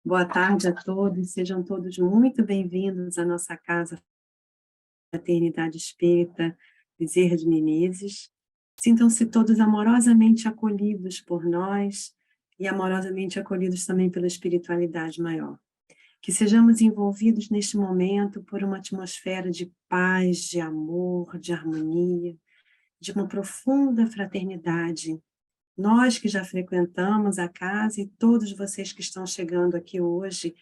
Boa tarde a todos, sejam todos muito bem-vindos à nossa casa Fraternidade Espírita Bezerra de Menezes. Sintam-se todos amorosamente acolhidos por nós e amorosamente acolhidos também pela espiritualidade maior. Que sejamos envolvidos neste momento por uma atmosfera de paz, de amor, de harmonia, de uma profunda fraternidade. Nós que já frequentamos a casa e todos vocês que estão chegando aqui hoje,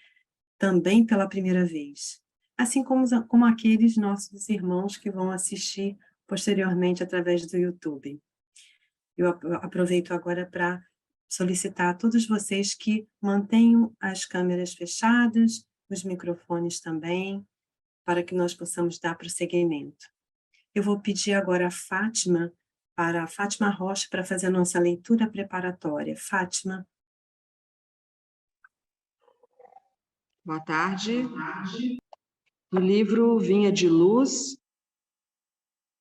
também pela primeira vez, assim como aqueles nossos irmãos que vão assistir posteriormente através do YouTube. Eu aproveito agora para solicitar a todos vocês que mantenham as câmeras fechadas, os microfones também, para que nós possamos dar prosseguimento. Eu vou pedir agora a Fátima Rocha, para fazer a nossa leitura preparatória. Fátima. Boa tarde. Do livro Vinha de Luz,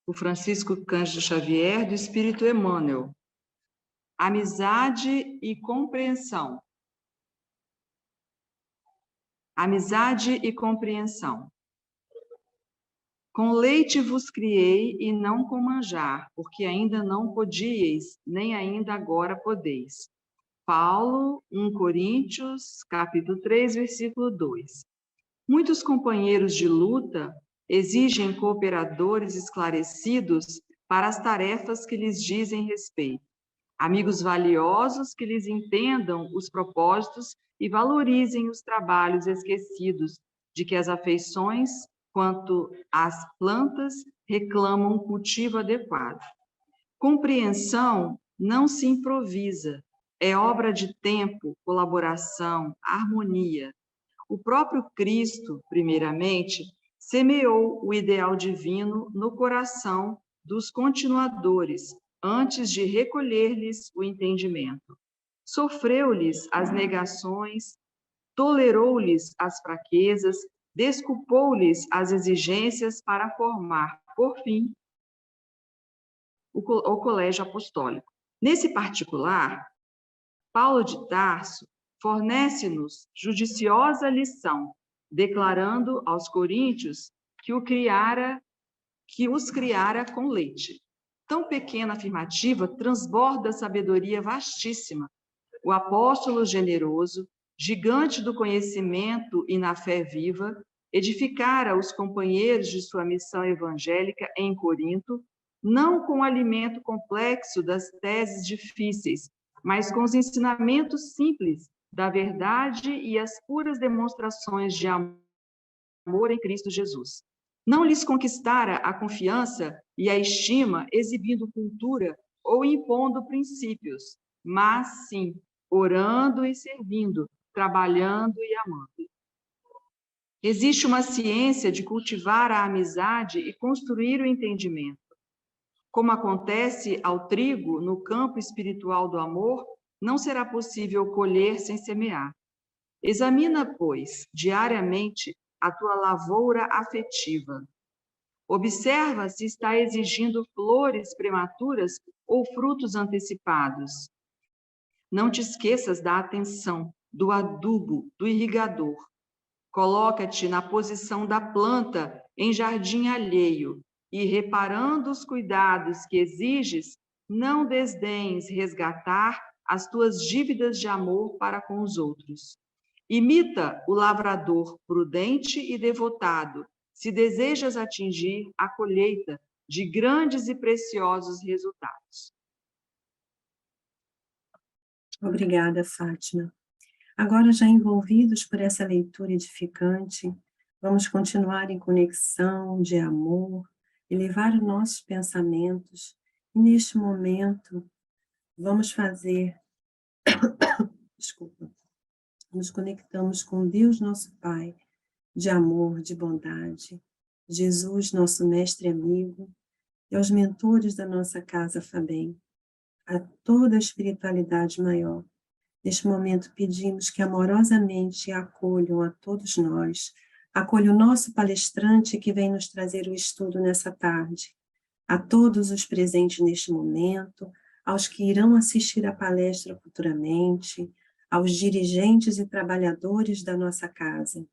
o Francisco Cândido Xavier, do Espírito Emmanuel. Amizade e compreensão. Amizade e compreensão. Com leite vos criei e não com manjar, porque ainda não podíeis, nem ainda agora podeis. Paulo, 1 Coríntios, capítulo 3, versículo 2. Muitos companheiros de luta exigem cooperadores esclarecidos para as tarefas que lhes dizem respeito. Amigos valiosos que lhes entendam os propósitos e valorizem os trabalhos esquecidos, de que as afeições, quanto às plantas, reclamam um cultivo adequado. Compreensão não se improvisa, é obra de tempo, colaboração, harmonia. O próprio Cristo, primeiramente, semeou o ideal divino no coração dos continuadores, antes de recolher-lhes o entendimento. Sofreu-lhes as negações, tolerou-lhes as fraquezas, desculpou-lhes as exigências para formar, por fim, o colégio apostólico. Nesse particular, Paulo de Tarso fornece-nos judiciosa lição, declarando aos coríntios que os criara com leite. Tão pequena afirmativa transborda sabedoria vastíssima. O apóstolo generoso, gigante do conhecimento e na fé viva, edificara os companheiros de sua missão evangélica em Corinto, não com o alimento complexo das teses difíceis, mas com os ensinamentos simples da verdade e as puras demonstrações de amor em Cristo Jesus. Não lhes conquistara a confiança e a estima exibindo cultura ou impondo princípios, mas sim orando e servindo, trabalhando e amando. Existe uma ciência de cultivar a amizade e construir o entendimento. Como acontece ao trigo no campo espiritual do amor, não será possível colher sem semear. Examina, pois, diariamente a tua lavoura afetiva. Observa se está exigindo flores prematuras ou frutos antecipados. Não te esqueças da atenção, do adubo, do irrigador. Coloca-te na posição da planta em jardim alheio e, reparando os cuidados que exiges, não desdenhes resgatar as tuas dívidas de amor para com os outros. Imita o lavrador prudente e devotado, se desejas atingir a colheita de grandes e preciosos resultados. Obrigada, Fátima. Agora, já envolvidos por essa leitura edificante, vamos continuar em conexão de amor, elevar os nossos pensamentos, e neste momento, vamos fazer, nos conectamos com Deus, nosso Pai, de amor, de bondade, Jesus, nosso mestre amigo, e aos mentores da nossa casa FABEM, a toda a espiritualidade maior. Neste momento pedimos que amorosamente acolham a todos nós, acolha o nosso palestrante que vem nos trazer o estudo nessa tarde, a todos os presentes neste momento, aos que irão assistir à palestra futuramente, aos dirigentes e trabalhadores da nossa casa,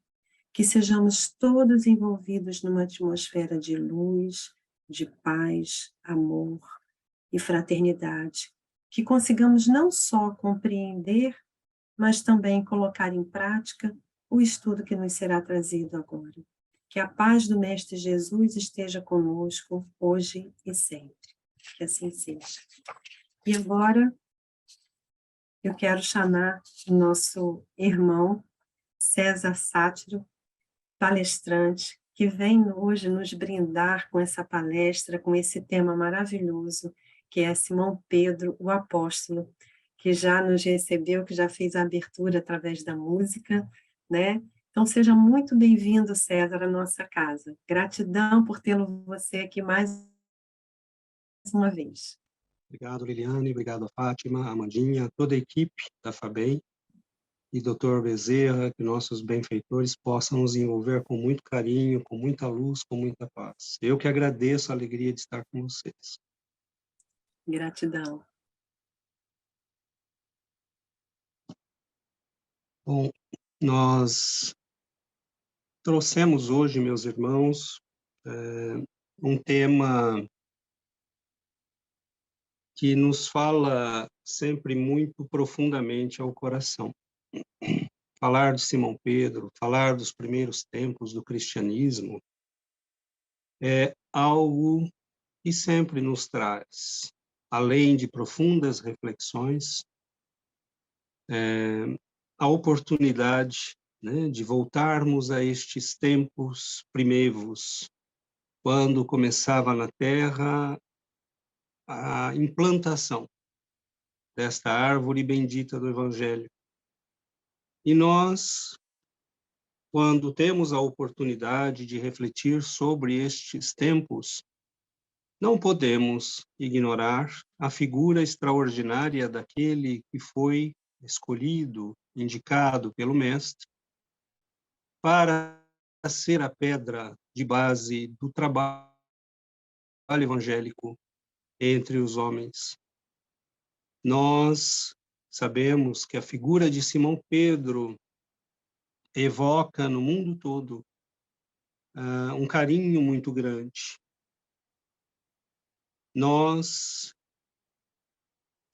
que sejamos todos envolvidos numa atmosfera de luz, de paz, amor e fraternidade, que consigamos não só compreender, mas também colocar em prática o estudo que nos será trazido agora. Que a paz do Mestre Jesus esteja conosco hoje e sempre. Que assim seja. E agora eu quero chamar o nosso irmão César Sátiro, palestrante, que vem hoje nos brindar com essa palestra, com esse tema maravilhoso, que é Simão Pedro, o apóstolo, que já nos recebeu, que já fez a abertura através da música, né? Então, seja muito bem-vindo, César, à nossa casa. Gratidão por tê-lo você aqui mais uma vez. Obrigado, Liliane, obrigado a Fátima, a Amandinha, toda a equipe da FABEM e Dr. Bezerra, que nossos benfeitores possam nos envolver com muito carinho, com muita luz, com muita paz. Eu que agradeço a alegria de estar com vocês. Gratidão. Bom, nós trouxemos hoje, meus irmãos, um tema que nos fala sempre muito profundamente ao coração. Falar de Simão Pedro, falar dos primeiros tempos do cristianismo, é algo que sempre nos traz, além de profundas reflexões, a oportunidade, né, de voltarmos a estes tempos primevos, quando começava na Terra a implantação desta árvore bendita do Evangelho. E nós, quando temos a oportunidade de refletir sobre estes tempos, não podemos ignorar a figura extraordinária daquele que foi escolhido, indicado pelo Mestre, para ser a pedra de base do trabalho evangélico entre os homens. Nós sabemos que a figura de Simão Pedro evoca no mundo todo um carinho muito grande. Nós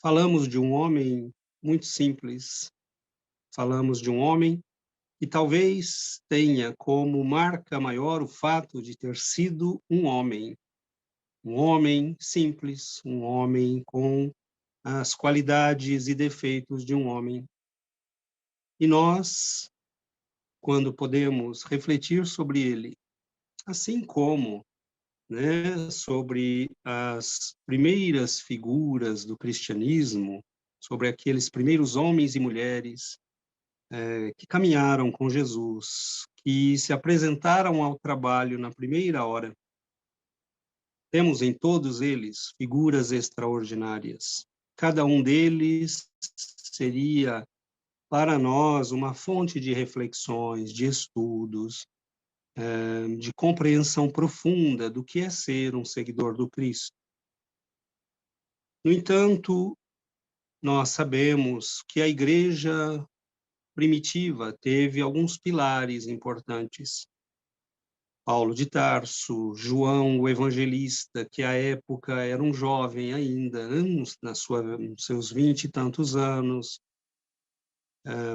falamos de um homem muito simples, falamos de um homem que talvez tenha como marca maior o fato de ter sido um homem simples, um homem com as qualidades e defeitos de um homem. E nós, quando podemos refletir sobre ele, assim como, né, sobre as primeiras figuras do cristianismo, sobre aqueles primeiros homens e mulheres que caminharam com Jesus, que se apresentaram ao trabalho na primeira hora. Temos em todos eles figuras extraordinárias. Cada um deles seria, para nós, uma fonte de reflexões, de estudos, de compreensão profunda do que é ser um seguidor do Cristo. No entanto, nós sabemos que a igreja primitiva teve alguns pilares importantes. Paulo de Tarso, João, o evangelista, que à época era um jovem ainda, né, nos seus 20 e tantos anos.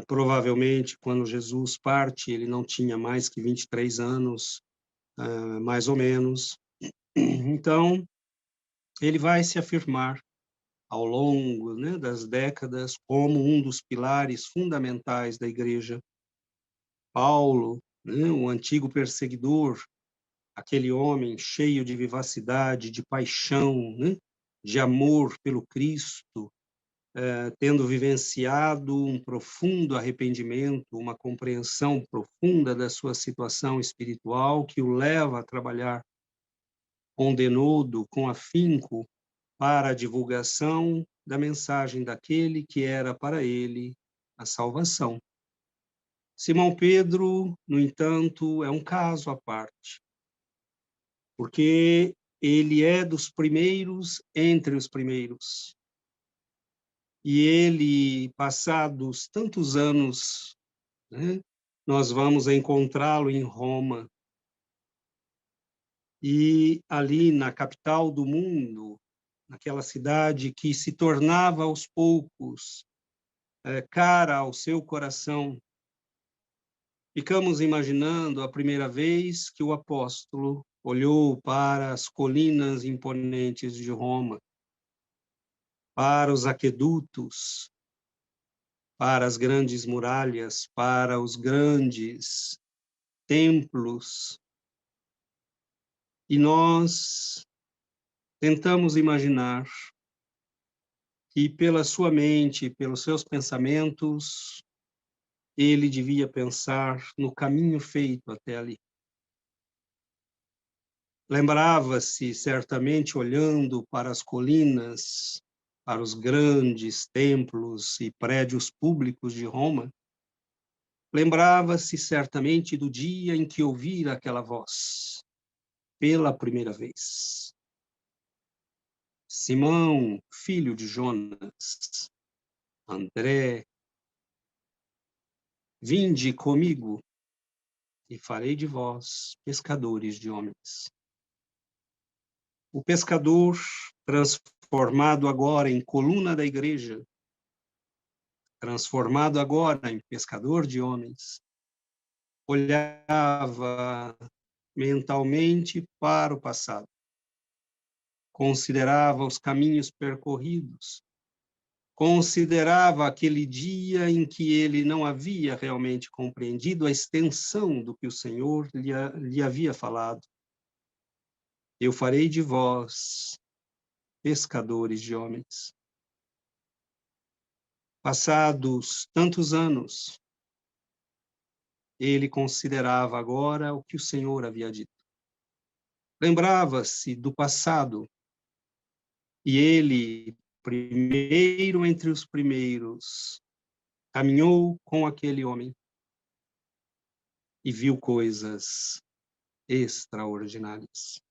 Provavelmente, quando Jesus parte, ele não tinha mais que 23 anos, mais ou menos. Então, ele vai se afirmar ao longo, né, das décadas como um dos pilares fundamentais da igreja. Paulo, né, o antigo perseguidor, aquele homem cheio de vivacidade, de paixão, né, de amor pelo Cristo, tendo vivenciado um profundo arrependimento, uma compreensão profunda da sua situação espiritual que o leva a trabalhar com denodo, com afinco, para a divulgação da mensagem daquele que era para ele a salvação. Simão Pedro, no entanto, é um caso à parte, porque ele é dos primeiros entre os primeiros. E ele, passados tantos anos, né, nós vamos encontrá-lo em Roma. E ali na capital do mundo, naquela cidade que se tornava aos poucos cara ao seu coração, ficamos imaginando a primeira vez que o apóstolo olhou para as colinas imponentes de Roma, para os aquedutos, para as grandes muralhas, para os grandes templos, e nós tentamos imaginar que pela sua mente, pelos seus pensamentos, ele devia pensar no caminho feito até ali. Lembrava-se, certamente, olhando para as colinas, para os grandes templos e prédios públicos de Roma, lembrava-se, certamente, do dia em que ouvira aquela voz, pela primeira vez. Simão, filho de Jonas, André, vinde comigo e farei de vós pescadores de homens. O pescador, transformado agora em coluna da igreja, transformado agora em pescador de homens, olhava mentalmente para o passado, considerava os caminhos percorridos, considerava aquele dia em que ele não havia realmente compreendido a extensão do que o Senhor lhe havia falado. Eu farei de vós pescadores de homens. Passados tantos anos, ele considerava agora o que o Senhor havia dito. Lembrava-se do passado, e ele, primeiro entre os primeiros, caminhou com aquele homem e viu coisas extraordinárias.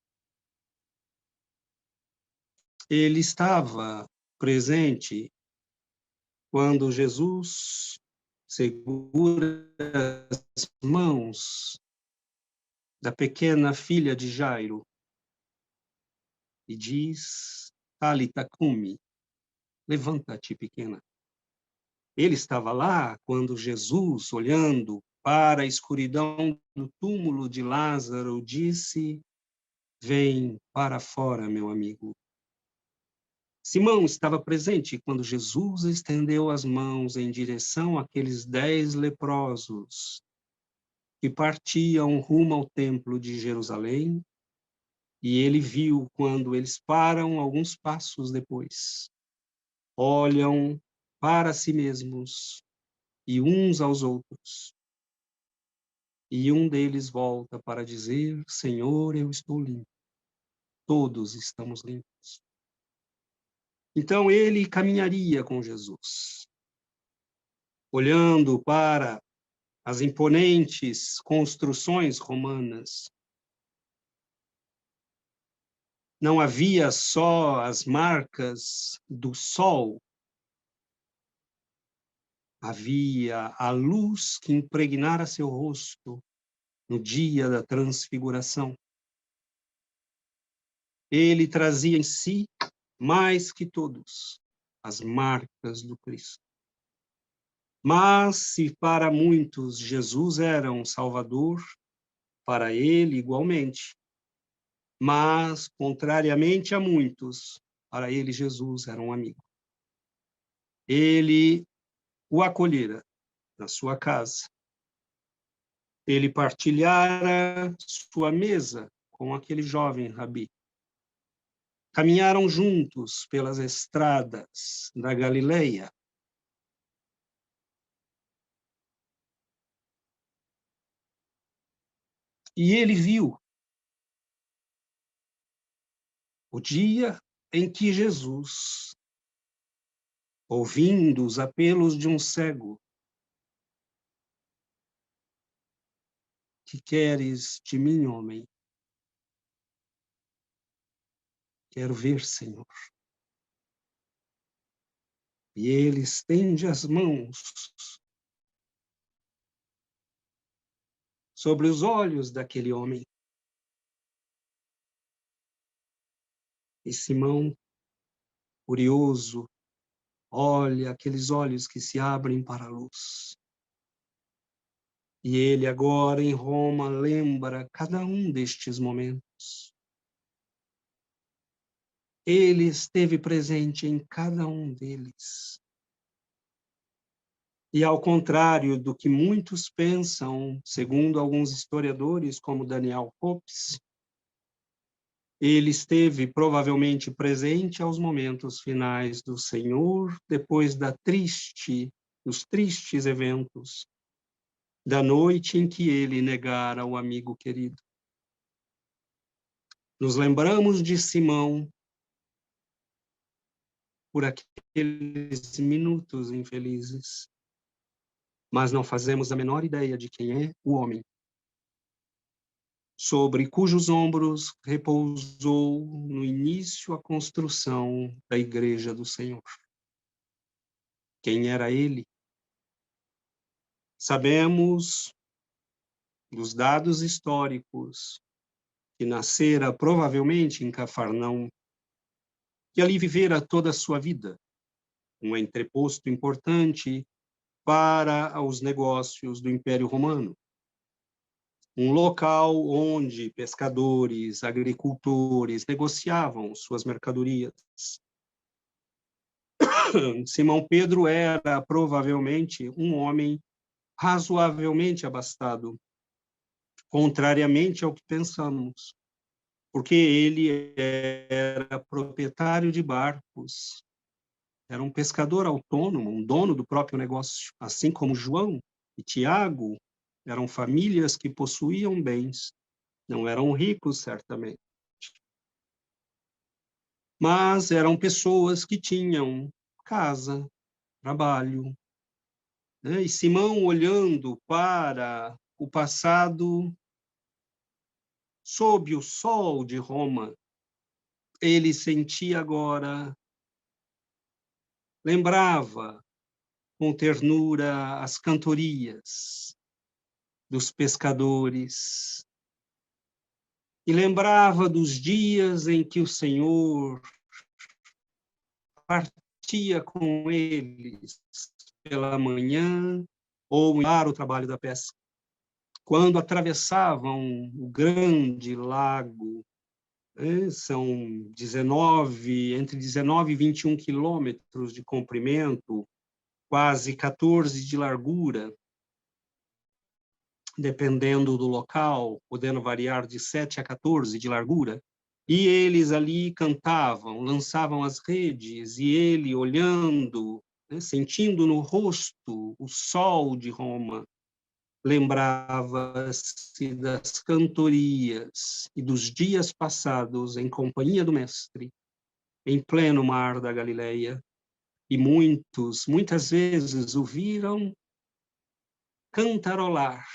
Ele estava presente quando Jesus segura as mãos da pequena filha de Jairo e diz: Talita cumi, levanta-te, pequena. Ele estava lá quando Jesus, olhando para a escuridão do túmulo de Lázaro, disse: Vem para fora, meu amigo. Simão estava presente quando Jesus estendeu as mãos em direção àqueles 10 leprosos que partiam rumo ao templo de Jerusalém, e ele viu quando eles param alguns passos depois, olham para si mesmos e uns aos outros, e um deles volta para dizer: Senhor, eu estou limpo. Todos estamos limpos. Então ele caminharia com Jesus, olhando para as imponentes construções romanas. Não havia só as marcas do sol, havia a luz que impregnara seu rosto no dia da transfiguração. Ele trazia em si, mais que todos, as marcas do Cristo. Mas se para muitos Jesus era um Salvador, para ele igualmente. Mas, contrariamente a muitos, para ele Jesus era um amigo. Ele o acolhera na sua casa. Ele partilhara sua mesa com aquele jovem rabi. Caminharam juntos pelas estradas da Galileia. E ele viu o dia em que Jesus, ouvindo os apelos de um cego, que queres de mim, homem? Quero ver, Senhor. e ele estende as mãos sobre os olhos daquele homem. E Simão, curioso, olha aqueles olhos que se abrem para a luz. E ele agora em Roma lembra cada um destes momentos. Ele esteve presente em cada um deles. E ao contrário do que muitos pensam, segundo alguns historiadores, como Daniel Hopes, ele esteve provavelmente presente aos momentos finais do Senhor, depois dos tristes eventos da noite em que ele negara o amigo querido. Nos lembramos de Simão por aqueles minutos infelizes, mas não fazemos a menor ideia de quem é o homem, sobre cujos ombros repousou no início a construção da Igreja do Senhor. Quem era ele? Sabemos dos dados históricos que nascera provavelmente em Cafarnaum, que ali vivera toda a sua vida, um entreposto importante para os negócios do Império Romano. Um local onde pescadores, agricultores negociavam suas mercadorias. Simão Pedro era provavelmente um homem razoavelmente abastado, contrariamente ao que pensamos, porque ele era proprietário de barcos, era um pescador autônomo, um dono do próprio negócio, assim como João e Tiago eram famílias que possuíam bens, não eram ricos, certamente, mas eram pessoas que tinham casa, trabalho, né? E Simão, olhando para o passado sob o sol de Roma, ele sentia agora, lembrava com ternura as cantorias dos pescadores e lembrava dos dias em que o Senhor partia com eles pela manhã ou para o trabalho da pesca. Quando atravessavam o grande lago, são entre 19 e 21 quilômetros de comprimento, quase 14 de largura, dependendo do local, podendo variar de 7 a 14 de largura. E eles ali cantavam, lançavam as redes, e ele olhando, sentindo no rosto o sol de Roma, lembrava-se das cantorias e dos dias passados em companhia do Mestre, em pleno mar da Galileia, e muitas vezes o viram cantarolar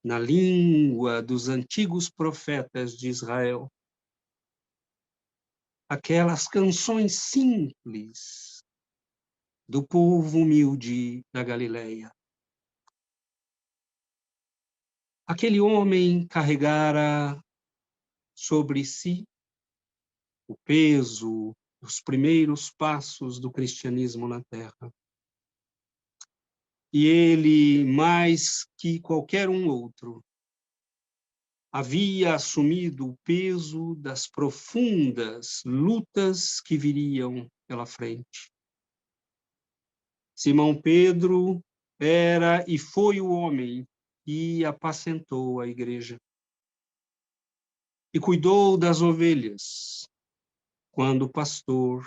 na língua dos antigos profetas de Israel, aquelas canções simples do povo humilde da Galileia. Aquele homem carregara sobre si o peso dos primeiros passos do cristianismo na Terra. E ele, mais que qualquer um outro, havia assumido o peso das profundas lutas que viriam pela frente. Simão Pedro era e foi o homem que apacentou a igreja e cuidou das ovelhas quando o pastor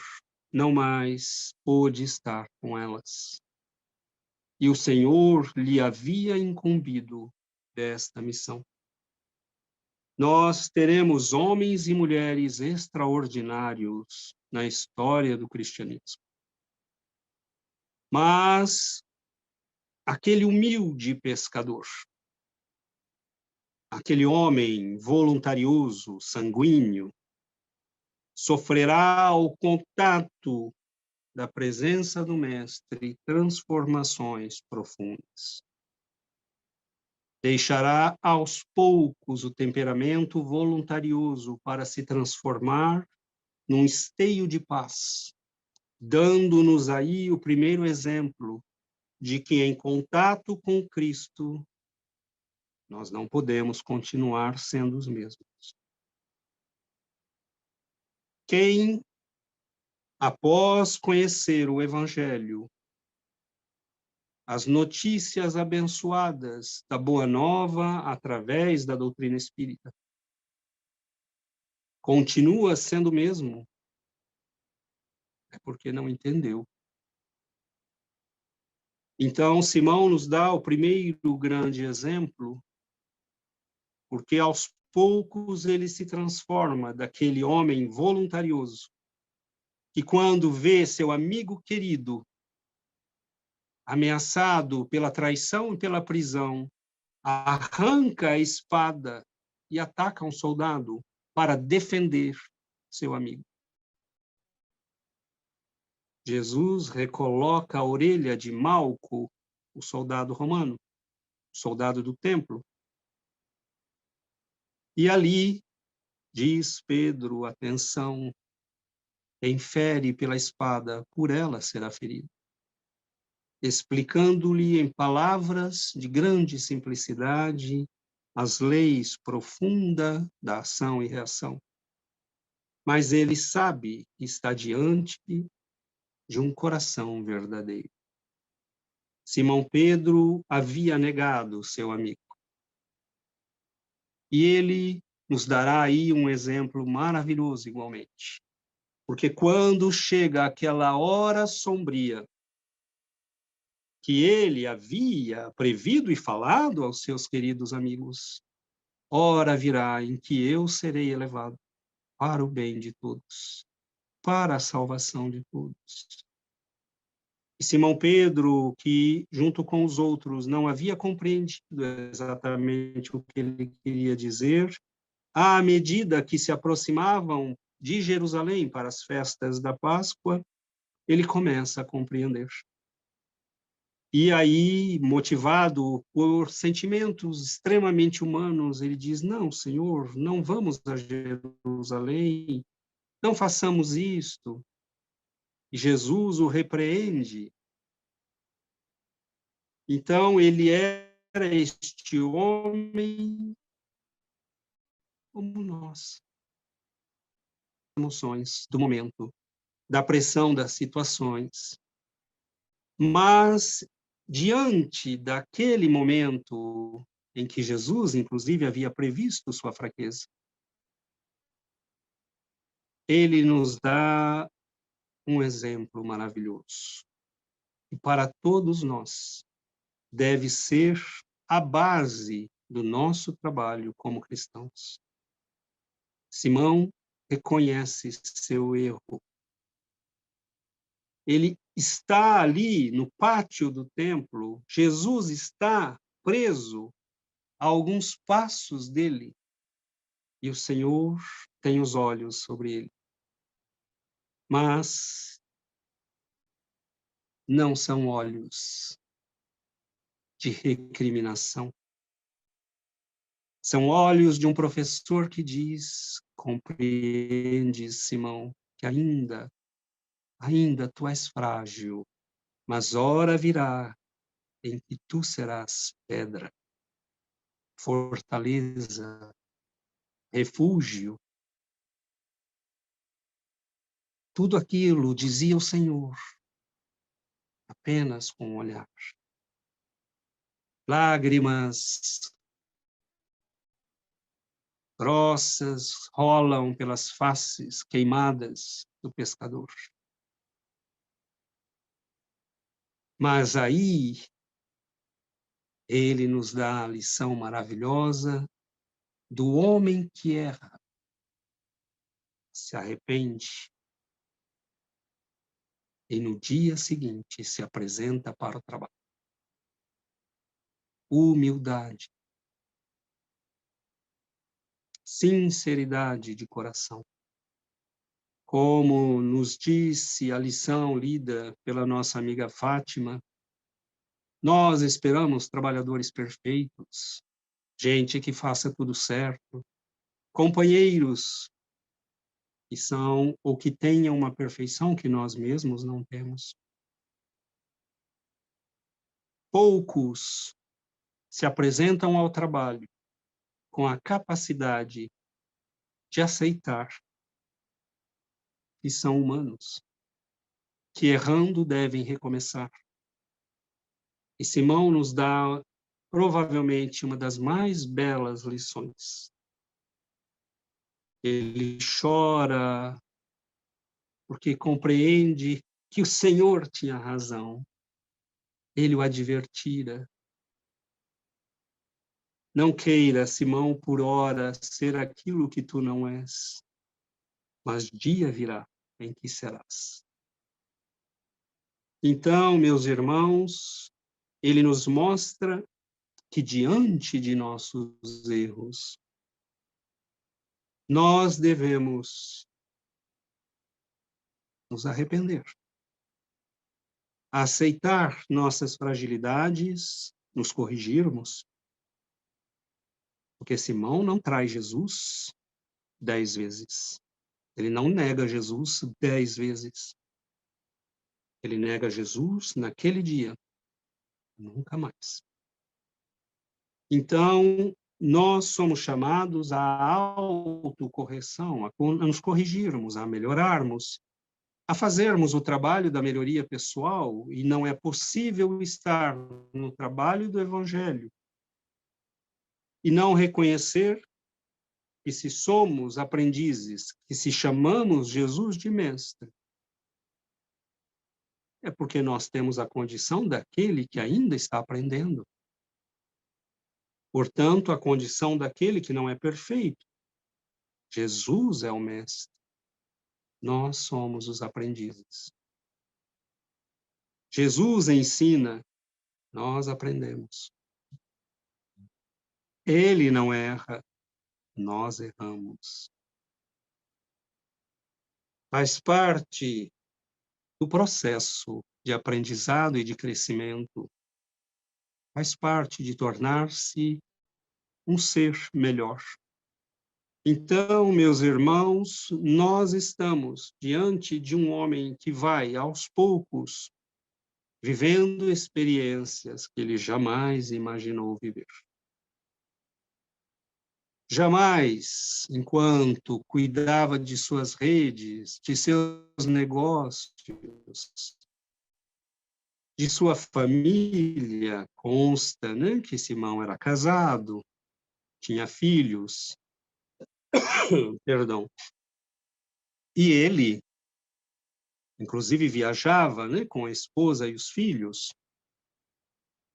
não mais pôde estar com elas. E o Senhor lhe havia incumbido desta missão. Nós teremos homens e mulheres extraordinários na história do cristianismo. Mas aquele humilde pescador, aquele homem voluntarioso, sanguíneo, sofrerá o contato da presença do Mestre transformações profundas. Deixará aos poucos o temperamento voluntarioso para se transformar num esteio de paz, dando-nos aí o primeiro exemplo de que em contato com Cristo nós não podemos continuar sendo os mesmos. Quem, após conhecer o Evangelho, as notícias abençoadas da Boa Nova através da doutrina espírita, continua sendo o mesmo, é porque não entendeu. Então, Simão nos dá o primeiro grande exemplo, porque aos poucos ele se transforma daquele homem voluntarioso, que quando vê seu amigo querido ameaçado pela traição e pela prisão, arranca a espada e ataca um soldado para defender seu amigo. Jesus recoloca a orelha de Malco, o soldado romano, o soldado do templo. E ali, diz Pedro, atenção, quem fere pela espada, por ela será ferido. Explicando-lhe em palavras de grande simplicidade as leis profundas da ação e reação. Mas ele sabe que está diante de um coração verdadeiro. Simão Pedro havia negado seu amigo. E ele nos dará aí um exemplo maravilhoso igualmente. Porque quando chega aquela hora sombria, que ele havia prevido e falado aos seus queridos amigos, hora virá em que eu serei elevado para o bem de todos, para a salvação de todos. E Simão Pedro, que junto com os outros não havia compreendido exatamente o que ele queria dizer, à medida que se aproximavam de Jerusalém para as festas da Páscoa, ele começa a compreender. E aí, motivado por sentimentos extremamente humanos, ele diz: não, Senhor, não vamos a Jerusalém, não façamos isto. E Jesus o repreende. Então, ele era este homem como nós. Emoções do momento, da pressão das situações. Mas, diante daquele momento em que Jesus, inclusive, havia previsto sua fraqueza, ele nos dá um exemplo maravilhoso. E para todos nós, deve ser a base do nosso trabalho como cristãos. Simão reconhece seu erro. Ele está ali no pátio do templo, Jesus está preso a alguns passos dele, e o Senhor tem os olhos sobre ele. Mas não são olhos de recriminação. São olhos de um professor que diz: compreende, Simão, que ainda tu és frágil, mas hora virá em que tu serás pedra, fortaleza, refúgio. Tudo aquilo dizia o Senhor, apenas com um olhar. Lágrimas grossas rolam pelas faces queimadas do pescador. Mas aí ele nos dá a lição maravilhosa do homem que erra, se arrepende e no dia seguinte se apresenta para o trabalho. Humildade, sinceridade de coração, Como nos disse a lição lida pela nossa amiga Fátima, nós esperamos trabalhadores perfeitos, gente que faça tudo certo, companheiros que são ou que tenham uma perfeição que nós mesmos não temos. Poucos se apresentam ao trabalho com a capacidade de aceitar que são humanos, que errando devem recomeçar. E Simão nos dá provavelmente uma das mais belas lições. Ele chora porque compreende que o Senhor tinha razão. Ele o advertira. Não queira, Simão, por hora ser aquilo que tu não és, mas dia virá em que serás. Então, meus irmãos, ele nos mostra que diante de nossos erros, nós devemos nos arrepender, aceitar nossas fragilidades, nos corrigirmos, porque Simão não traz Jesus 10 vezes. Ele não nega Jesus 10 vezes. Ele nega Jesus naquele dia, nunca mais. Então, nós somos chamados à autocorreção, a nos corrigirmos, a melhorarmos, a fazermos o trabalho da melhoria pessoal, e não é possível estar no trabalho do Evangelho e não reconhecer que se somos aprendizes, que se chamamos Jesus de mestre, é porque nós temos a condição daquele que ainda está aprendendo. Portanto, a condição daquele que não é perfeito. Jesus é o mestre. Nós somos os aprendizes. Jesus ensina, nós aprendemos. Ele não erra, nós erramos. Faz parte do processo de aprendizado e de crescimento. Faz parte de tornar-se um ser melhor. Então, meus irmãos, nós estamos diante de um homem que vai, aos poucos, vivendo experiências que ele jamais imaginou viver. Jamais, enquanto cuidava de suas redes, de seus negócios, de sua família, consta, né, que Simão era casado, tinha filhos, perdão, e ele, inclusive, viajava, né, com a esposa e os filhos.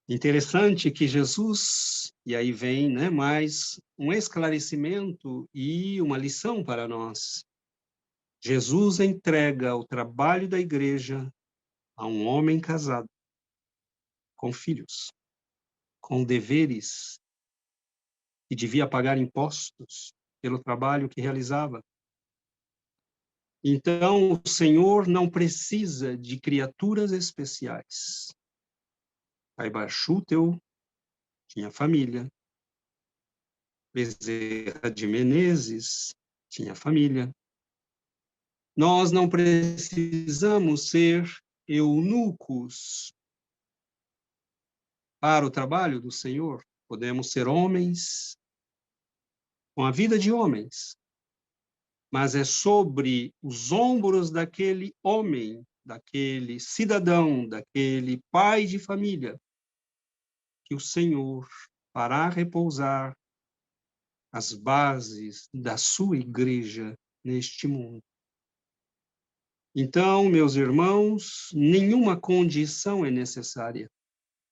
Interessante que Jesus, e aí vem, né, mais um esclarecimento e uma lição para nós. Jesus entrega o trabalho da igreja a um homem casado, com filhos, com deveres, que devia pagar impostos pelo trabalho que realizava. Então, o Senhor não precisa de criaturas especiais. Caibar Schutel tinha família. Bezerra de Menezes tinha família. Nós não precisamos ser eunucos para o trabalho do Senhor. Podemos ser homens com a vida de homens, mas é sobre os ombros daquele homem, daquele cidadão, daquele pai de família, que o Senhor fará repousar as bases da sua igreja neste mundo. Então, meus irmãos, nenhuma condição é necessária,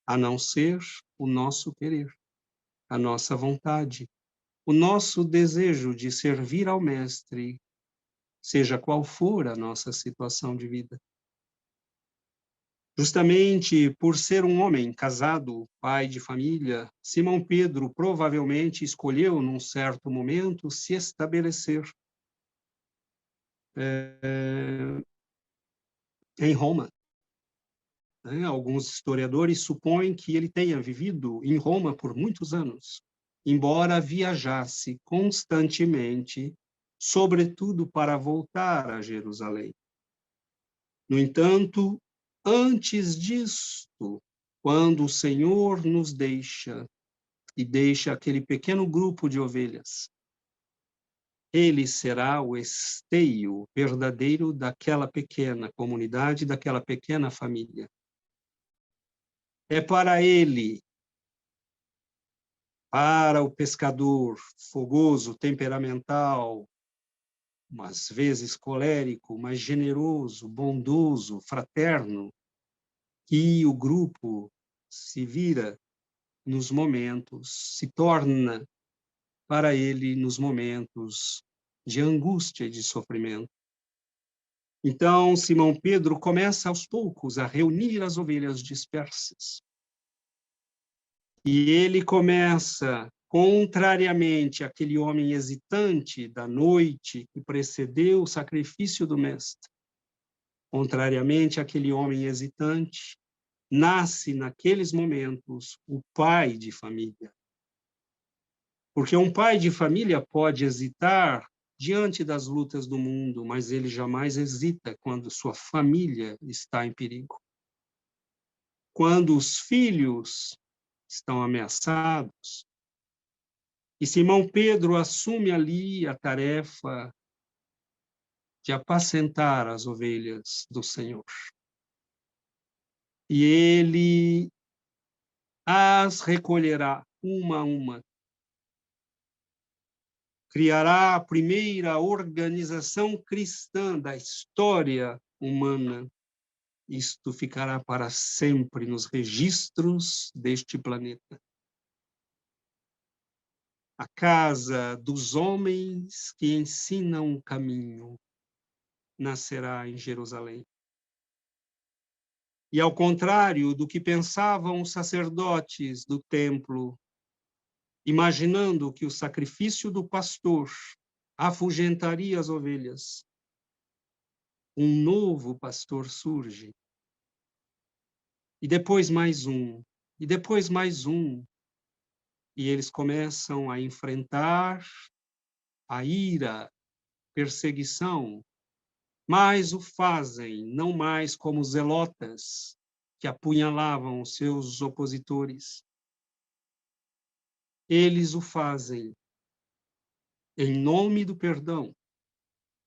a não ser o nosso querer, a nossa vontade, o nosso desejo de servir ao Mestre, seja qual for a nossa situação de vida. Justamente por ser um homem casado, pai de família, Simão Pedro provavelmente escolheu, num certo momento, se estabelecer. em Roma. Alguns historiadores supõem que ele tenha vivido em Roma por muitos anos, embora viajasse constantemente, sobretudo para voltar a Jerusalém. No entanto, antes disto, quando o Senhor nos deixa e deixa aquele pequeno grupo de ovelhas, ele será o esteio verdadeiro daquela pequena comunidade, daquela pequena família. É para ele, para o pescador fogoso, temperamental, às vezes colérico, mas generoso, bondoso, fraterno, que o grupo se vira nos momentos, se torna para ele nos momentos de angústia e de sofrimento. Então, Simão Pedro começa aos poucos a reunir as ovelhas dispersas. E ele começa, contrariamente àquele homem hesitante da noite que precedeu o sacrifício do Mestre, contrariamente àquele homem hesitante, nasce naqueles momentos o pai de família. Porque um pai de família pode hesitar diante das lutas do mundo, mas ele jamais hesita quando sua família está em perigo. Quando os filhos estão ameaçados, e Simão Pedro assume ali a tarefa de apacentar as ovelhas do Senhor. E ele as recolherá uma a uma. Criará a primeira organização cristã da história humana. Isto ficará para sempre nos registros deste planeta. A casa dos homens que ensinam o caminho nascerá em Jerusalém. E ao contrário do que pensavam os sacerdotes do templo, imaginando que o sacrifício do pastor afugentaria as ovelhas, um novo pastor surge. E depois mais um, e depois mais um. E eles começam a enfrentar a ira, perseguição, mas o fazem não mais como zelotas que apunhalavam os seus opositores. Eles o fazem em nome do perdão,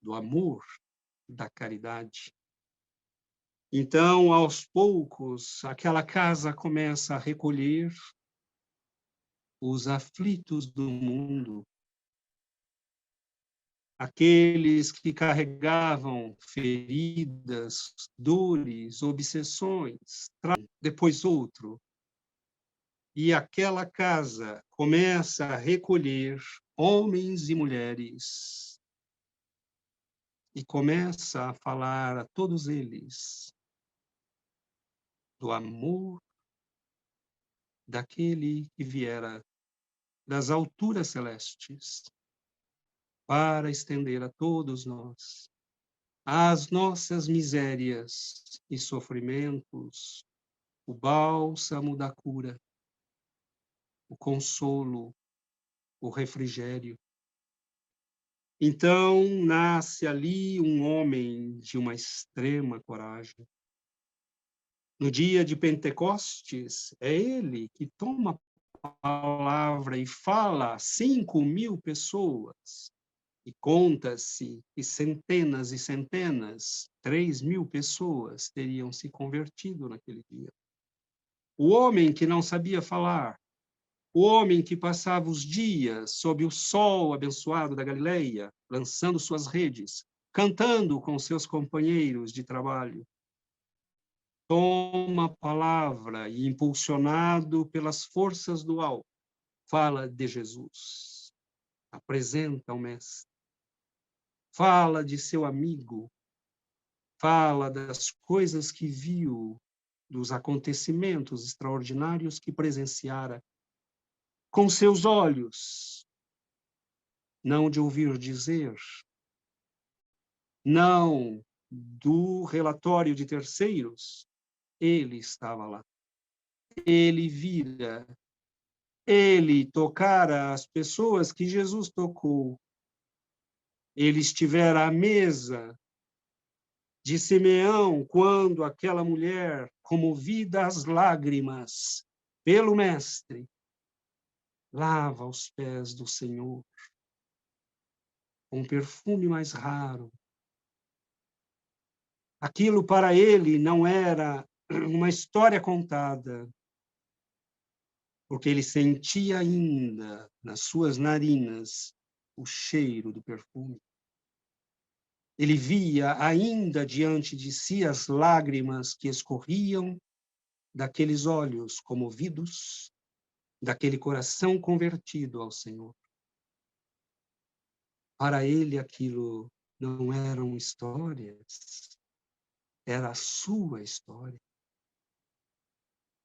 do amor, da caridade. Então, aos poucos, aquela casa começa a recolher os aflitos do mundo, aqueles que carregavam feridas, dores, obsessões, depois outro. E aquela casa começa a recolher homens e mulheres e começa a falar a todos eles do amor daquele que viera das alturas celestes para estender a todos nós as nossas misérias e sofrimentos, o bálsamo da cura, o consolo, o refrigério. Então, nasce ali um homem de uma extrema coragem. No dia de Pentecostes, é ele que toma a palavra e fala a 5.000 pessoas. E conta-se que centenas e centenas, 3.000 pessoas teriam se convertido naquele dia. O homem que não sabia falar, o homem que passava os dias sob o sol abençoado da Galileia, lançando suas redes, cantando com seus companheiros de trabalho, toma a palavra e, impulsionado pelas forças do alto, fala de Jesus, apresenta ao Mestre, fala de seu amigo, fala das coisas que viu, dos acontecimentos extraordinários que presenciara com seus olhos, não de ouvir dizer, não do relatório de terceiros, ele estava lá. Ele vira, ele tocara as pessoas que Jesus tocou. Ele estivera à mesa de Simeão quando aquela mulher, comovida às lágrimas pelo Mestre, lava os pés do Senhor com um perfume mais raro. Aquilo para ele não era uma história contada, porque ele sentia ainda nas suas narinas o cheiro do perfume. Ele via ainda diante de si as lágrimas que escorriam daqueles olhos comovidos, daquele coração convertido ao Senhor. Para ele aquilo não eram histórias, era a sua história.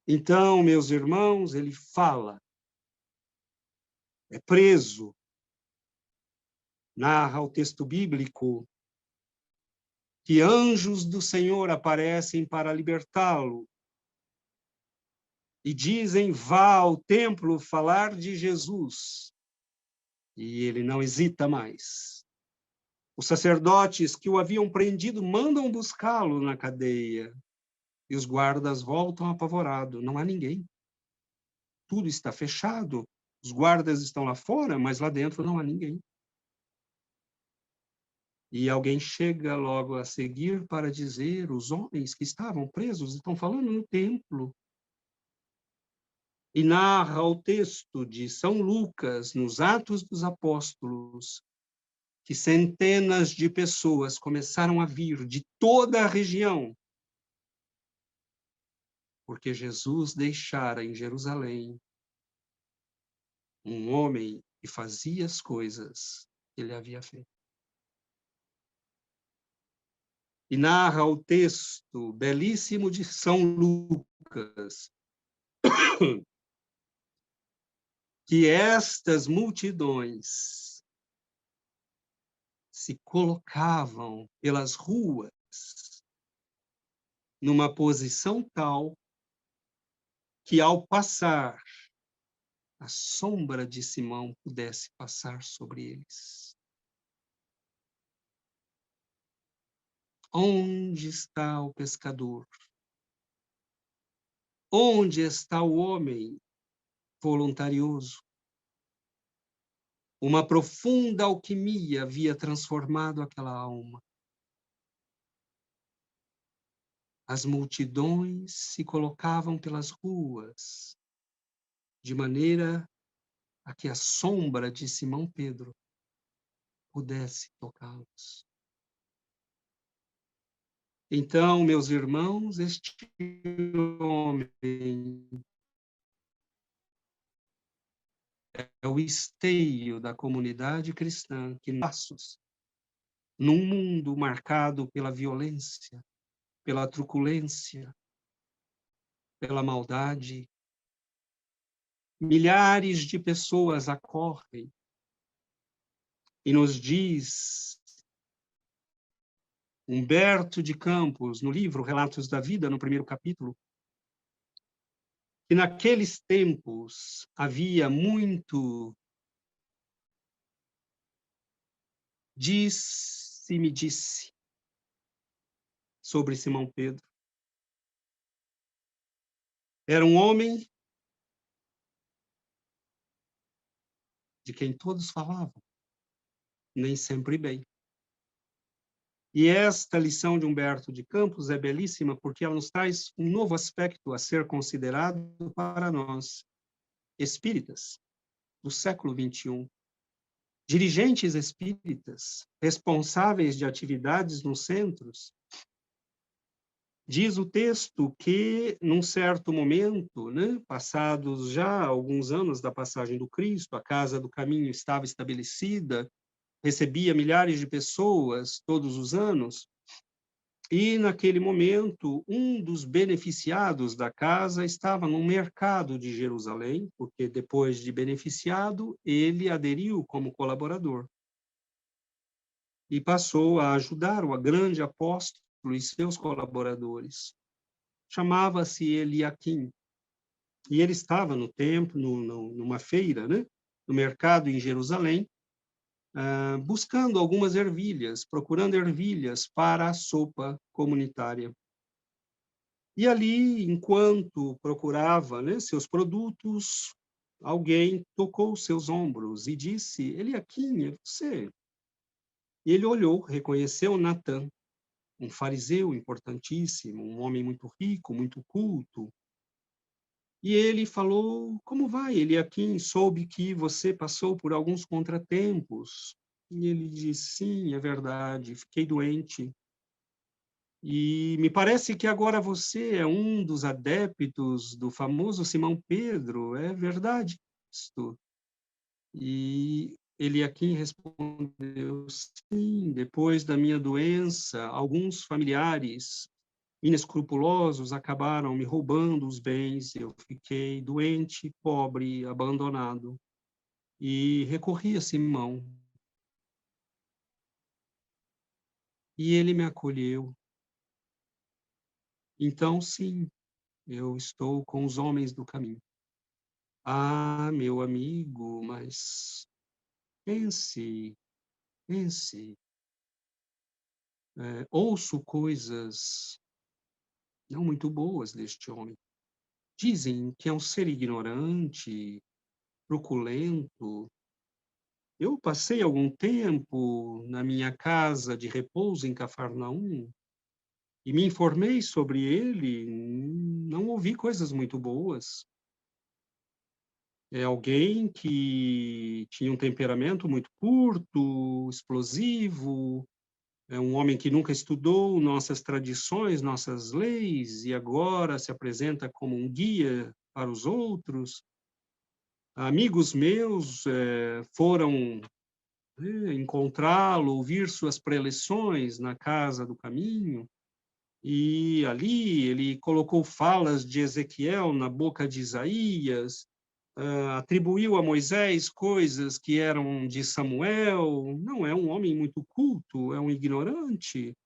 Então, meus irmãos, ele fala, é preso, narra o texto bíblico que anjos do Senhor aparecem para libertá-lo e dizem, vá ao templo falar de Jesus. E ele não hesita mais. Os sacerdotes que o haviam prendido mandam buscá-lo na cadeia. E os guardas voltam apavorados. Não há ninguém. Tudo está fechado. Os guardas estão lá fora, mas lá dentro não há ninguém. E alguém chega logo a seguir para dizer, os homens que estavam presos estão falando no templo. E narra o texto de São Lucas, nos Atos dos Apóstolos, que centenas de pessoas começaram a vir de toda a região, porque Jesus deixara em Jerusalém um homem que fazia as coisas que ele havia feito. E narra o texto belíssimo de São Lucas, que estas multidões se colocavam pelas ruas numa posição tal que, ao passar, a sombra de Simão pudesse passar sobre eles. Onde está o pescador? Onde está o homem voluntarioso? Uma profunda alquimia havia transformado aquela alma. As multidões se colocavam pelas ruas, de maneira a que a sombra de Simão Pedro pudesse tocá-los. Então, meus irmãos, este homem é o esteio da comunidade cristã que passos num mundo marcado pela violência, pela truculência, pela maldade. Milhares de pessoas acorrem e nos diz Humberto de Campos, no livro Relatos da Vida, no primeiro capítulo, que naqueles tempos havia muito disse-me-disse sobre Simão Pedro. Era um homem de quem todos falavam, nem sempre bem. E esta lição de Humberto de Campos é belíssima porque ela nos traz um novo aspecto a ser considerado para nós, espíritas, do século XXI. Dirigentes espíritas, responsáveis de atividades nos centros. Diz o texto que, num certo momento, passados já alguns anos da passagem do Cristo, a Casa do Caminho estava estabelecida, recebia milhares de pessoas todos os anos, e, naquele momento, um dos beneficiados da casa estava no mercado de Jerusalém, porque, depois de beneficiado, ele aderiu como colaborador. e passou a ajudar o grande apóstolo e seus colaboradores. Chamava-se Eliaquim, e ele estava no templo, numa feira, né, no mercado em Jerusalém, buscando algumas ervilhas, procurando ervilhas para a sopa comunitária. E ali, enquanto procurava, né, seus produtos, alguém tocou seus ombros e disse: Eliaquim, é você? E ele olhou, reconheceu Natã, um fariseu importantíssimo, um homem muito rico, muito culto. E ele falou: como vai, Eliaquim? Soube que você passou por alguns contratempos. E ele disse: sim, é verdade, fiquei doente. E me parece que agora você é um dos adeptos do famoso Simão Pedro, é verdade isto? E Eliaquim respondeu: sim, depois da minha doença, alguns familiares inescrupulosos acabaram me roubando os bens, eu fiquei doente, pobre, abandonado, e recorri a Simão, e ele me acolheu. Então, sim, eu estou com os homens do caminho. Ah, meu amigo, mas pense, pense. Ouço coisas não muito boas deste homem. Dizem que é um ser ignorante, truculento. Eu passei algum tempo na minha casa de repouso em Cafarnaum e me informei sobre ele. Não ouvi coisas muito boas. É alguém que tinha um temperamento muito curto, explosivo, é um homem que nunca estudou nossas tradições, nossas leis, e agora se apresenta como um guia para os outros. Amigos meus foram encontrá-lo, ouvir suas preleções na Casa do Caminho, e ali ele colocou falas de Ezequiel na boca de Isaías, atribuiu a Moisés coisas que eram de Samuel. Não é um homem muito culto, é um ignorante.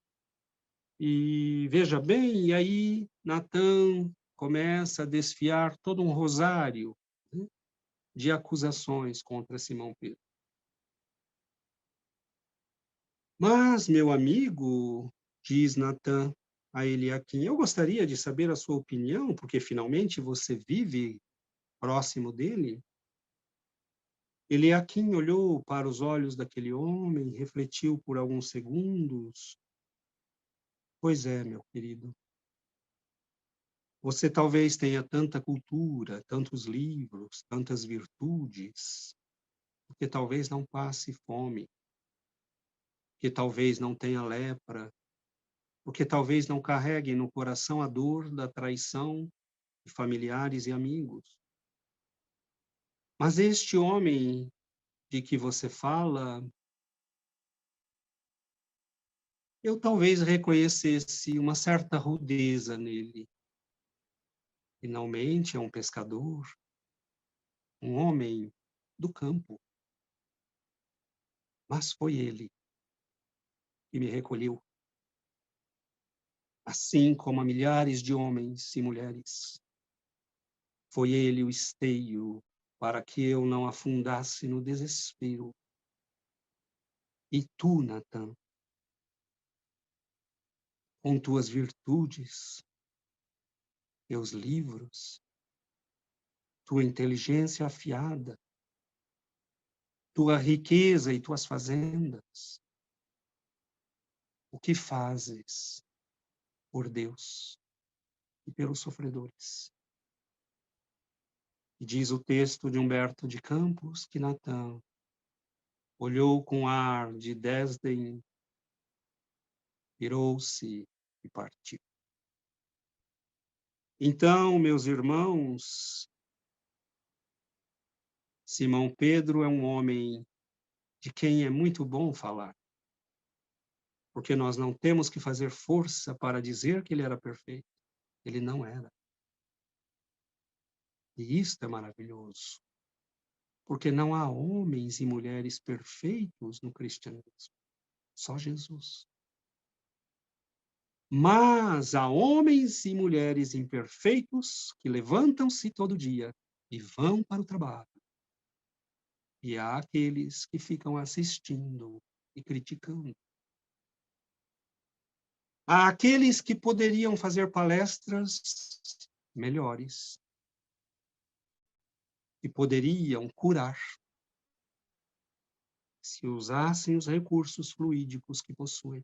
E veja bem, e aí Natã começa a desfiar todo um rosário, né, de acusações contra Simão Pedro. Mas, meu amigo, diz Natã a Eliaquim, eu gostaria de saber a sua opinião, porque finalmente você vive próximo dele. Eliaquim olhou para os olhos daquele homem, refletiu por alguns segundos. Pois é, meu querido, você talvez tenha tanta cultura, tantos livros, tantas virtudes, porque talvez não passe fome, porque talvez não tenha lepra, porque talvez não carregue no coração a dor da traição de familiares e amigos. Mas este homem de que você fala, eu talvez reconhecesse uma certa rudeza nele. Finalmente é um pescador, um homem do campo, mas foi ele que me recolheu, assim como a milhares de homens e mulheres. Foi ele o esteio para que eu não afundasse no desespero. E tu, Natã, com tuas virtudes, teus livros, tua inteligência afiada, tua riqueza e tuas fazendas, o que fazes por Deus e pelos sofredores? E diz o texto de Humberto de Campos que Natã olhou com ar de desdém, virou-se e partiu. Então, meus irmãos, Simão Pedro é um homem de quem é muito bom falar, porque nós não temos que fazer força para dizer que ele era perfeito. Ele não era. E isto é maravilhoso, porque não há homens e mulheres perfeitos no cristianismo. Só Jesus. Mas há homens e mulheres imperfeitos que levantam-se todo dia e vão para o trabalho. E há aqueles que ficam assistindo e criticando. Há aqueles que poderiam fazer palestras melhores, que poderiam curar, se usassem os recursos fluídicos que possuem,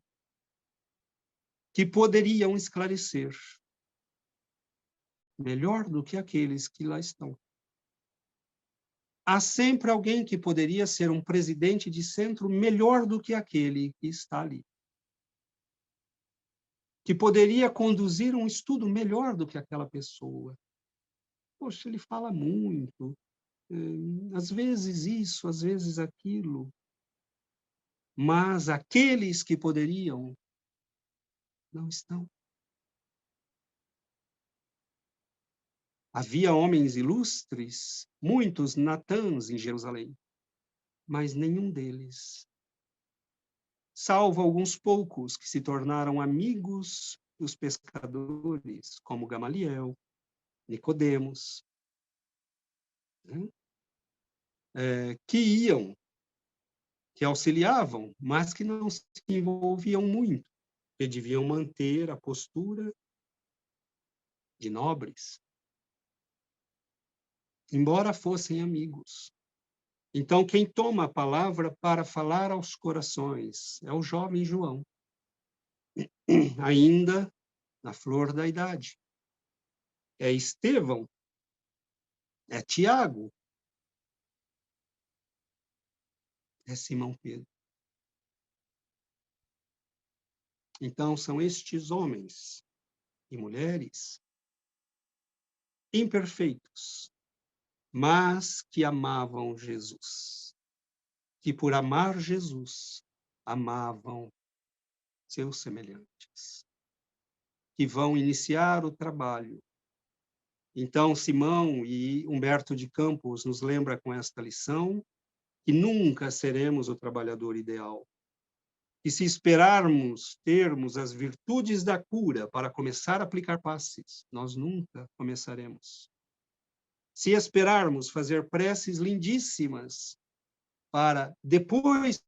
que poderiam esclarecer melhor do que aqueles que lá estão. Há sempre alguém que poderia ser um presidente de centro melhor do que aquele que está ali, que poderia conduzir um estudo melhor do que aquela pessoa. Poxa, ele fala muito, às vezes isso, às vezes aquilo. Mas aqueles que poderiam, não estão. Havia homens ilustres, muitos Natãs em Jerusalém, mas nenhum deles, salvo alguns poucos que se tornaram amigos dos pescadores, como Gamaliel, Nicodemos, né? Que iam, que auxiliavam, mas que não se envolviam muito, que deviam manter a postura de nobres, embora fossem amigos. Então, quem toma a palavra para falar aos corações é o jovem João, ainda na flor da idade. É Estevão, é Tiago, é Simão Pedro. Então, são estes homens e mulheres imperfeitos, mas que amavam Jesus, que por amar Jesus, amavam seus semelhantes, que vão iniciar o trabalho. Então, Simão e Humberto de Campos nos lembra com esta lição que nunca seremos o trabalhador ideal. E se esperarmos termos as virtudes da cura para começar a aplicar passes, nós nunca começaremos. Se esperarmos fazer preces lindíssimas para depois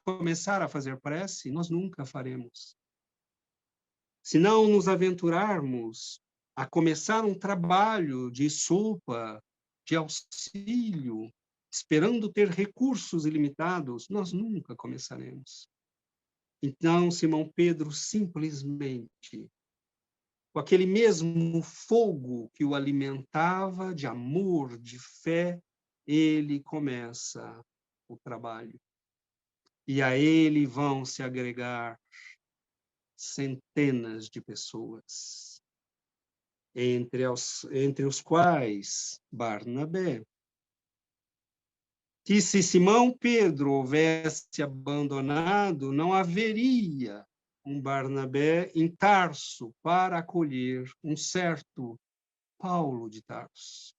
começar a fazer prece, nós nunca faremos. Se não nos aventurarmos a começar um trabalho de sopa, de auxílio, esperando ter recursos ilimitados, nós nunca começaremos. Então, Simão Pedro simplesmente, com aquele mesmo fogo que o alimentava de amor, de fé, ele começa o trabalho. E a ele vão se agregar centenas de pessoas, entre os quais Barnabé, que se Simão Pedro houvesse abandonado, não haveria um Barnabé em Tarso para acolher um certo Paulo de Tarso.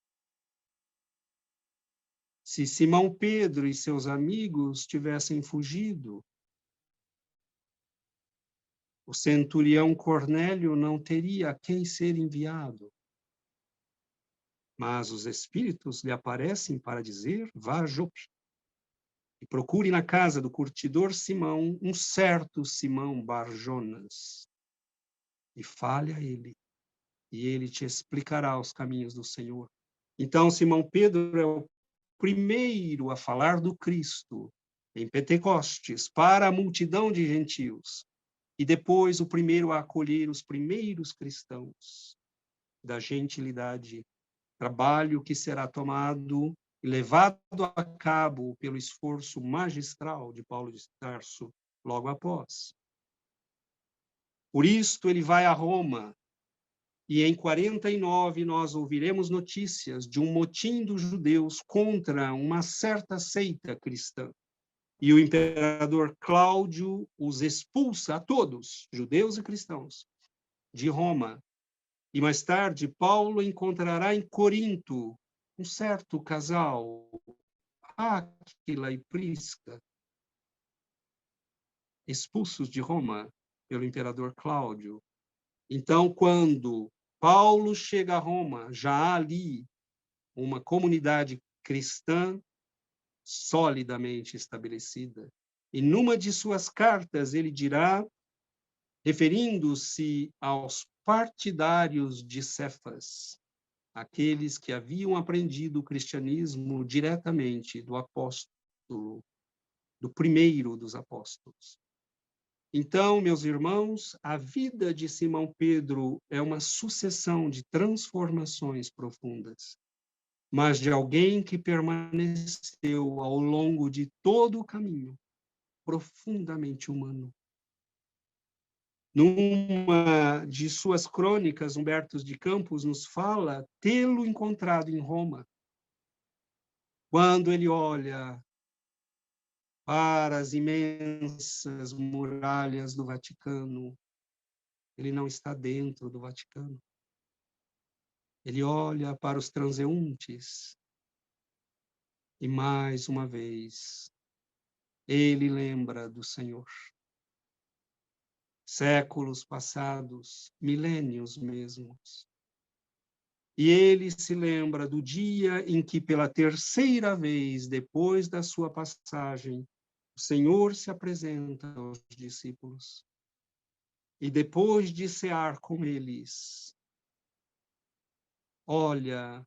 Se Simão Pedro e seus amigos tivessem fugido, o centurião Cornélio não teria a quem ser enviado. Mas os espíritos lhe aparecem para dizer: vá a Jope e procure na casa do curtidor Simão um certo Simão Bar-Jonas e fale a ele, e ele te explicará os caminhos do Senhor. Então, Simão Pedro é o primeiro a falar do Cristo em Pentecostes para a multidão de gentios, e depois o primeiro a acolher os primeiros cristãos da gentilidade, trabalho que será tomado e levado a cabo pelo esforço magistral de Paulo de Tarso logo após. Por isto ele vai a Roma, e em 49 nós ouviremos notícias de um motim dos judeus contra uma certa seita cristã. E o imperador Cláudio os expulsa a todos, judeus e cristãos, de Roma. E mais tarde, Paulo encontrará em Corinto um certo casal, Áquila e Prisca. expulsos de Roma pelo imperador Cláudio. Então, quando Paulo chega a Roma, já há ali uma comunidade cristã solidamente estabelecida. E numa de suas cartas ele dirá, referindo-se aos partidários de Cefas, aqueles que haviam aprendido o cristianismo diretamente do apóstolo, do primeiro dos apóstolos. Então, meus irmãos, a vida de Simão Pedro é uma sucessão de transformações profundas, mas de alguém que permaneceu ao longo de todo o caminho, profundamente humano. Numa de suas crônicas, Humberto de Campos nos fala tê-lo encontrado em Roma. Quando ele olha para as imensas muralhas do Vaticano, ele não está dentro do Vaticano. Ele olha para os transeuntes e, mais uma vez, ele lembra do Senhor. Séculos passados, milênios mesmos. E ele se lembra do dia em que, pela terceira vez, depois da sua passagem, o Senhor se apresenta aos discípulos. E depois de cear com eles, olha